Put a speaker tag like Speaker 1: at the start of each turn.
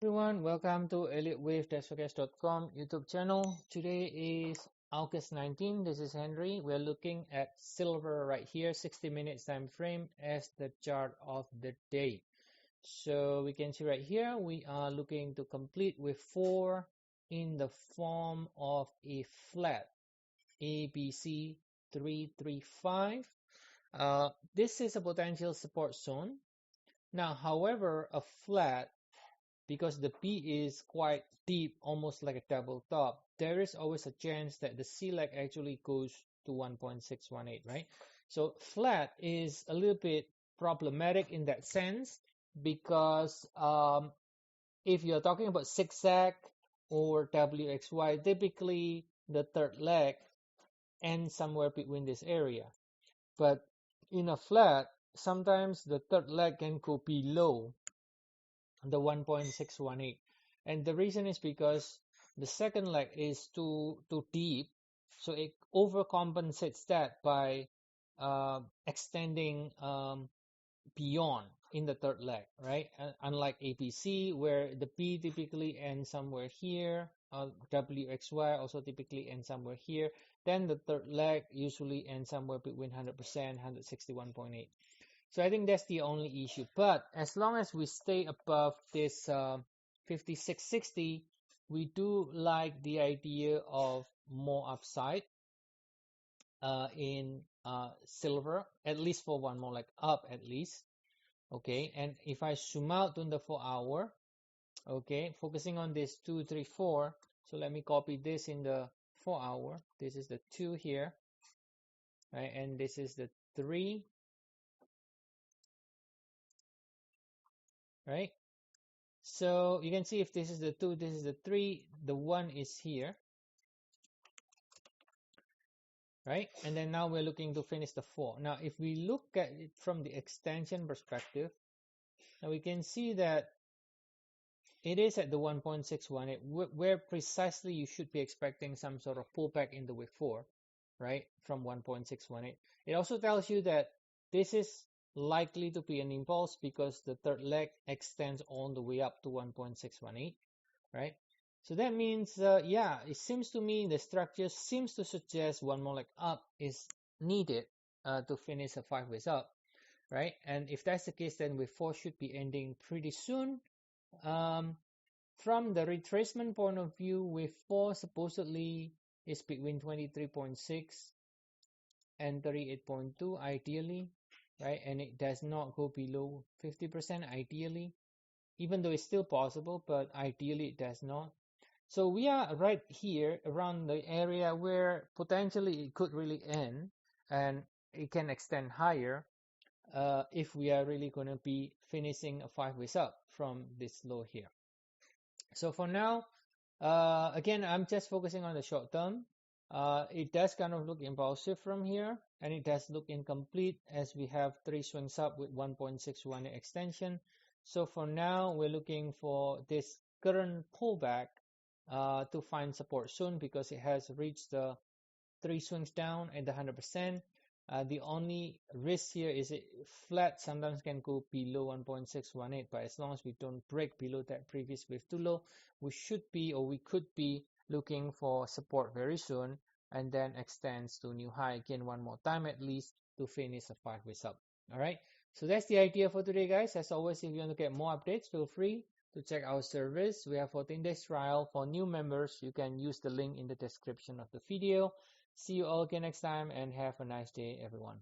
Speaker 1: Everyone, welcome to Elliottwave.com YouTube channel. Today is August 19. This is Henry. We're looking at silver right here, 60 minutes time frame as the chart of the day. So we can see right here, we are looking to complete with 4 in the form of a flat ABC 335. This is a potential support zone. Now, however, a flat, because the P is quite deep, almost like a double top, there is always a chance that the C leg actually goes to 1.618, right? So flat is a little bit problematic in that sense because if you're talking about zigzag or WXY, typically the third leg ends somewhere between this area. But in a flat, sometimes the third leg can go below the 1.618, and the reason is because the second leg is too deep, so it overcompensates that by extending beyond in the third leg, right? Unlike ABC, where the P typically ends somewhere here, WXY also typically ends somewhere here, then the third leg usually ends somewhere between 100%, 161.8. So I think that's the only issue. But as long as we stay above this 5660, we do like the idea of more upside in silver, at least for one more, like up at least. Okay, and if I zoom out on the 4-hour, okay, focusing on this 2, 3, 4. So let me copy this in the 4-hour. This is the 2 here, right? And this is the 3, right? So you can see if this is the 2, this is the 3, the 1 is here, right? And then now we're looking to finish the 4. Now, if we look at it from the extension perspective, now we can see that it is at the 1.618, where precisely you should be expecting some sort of pullback in the week 4, right? From 1.618. It also tells you that this is likely to be an impulse because the third leg extends all the way up to 1.618, right? So that means, yeah, it seems to me the structure seems to suggest one more leg up is needed to finish a 5 ways up, right? And if that's the case, then wave 4 should be ending pretty soon. From the retracement point of view, wave 4 supposedly is between 23.6 and 38.2 ideally, right? And it does not go below 50% ideally, even though it's still possible, but ideally it does not. So we are right here around the area where potentially it could really end, and it can extend higher if we are really going to be finishing a 5 ways up from this low here. So for now, again, I'm just focusing on the short term. It does kind of look impulsive from here, and it does look incomplete as we have 3 swings up with 1.61 extension. So for now, we're looking for this current pullback to find support soon because it has reached the 3 swings down at the 100%. The only risk here is it flat sometimes can go below 1.618, but as long as we don't break below that previous wave too low, we should be, or we could be, looking for support very soon, and then extends to new high again one more time at least to finish a 5 ways up. All right, so that's the idea for today, guys. As always, if you want to get more updates, feel free to check our service. We have 14 days trial for new members. You can use the link in the description of the video. See you all again next time, and have a nice day, everyone.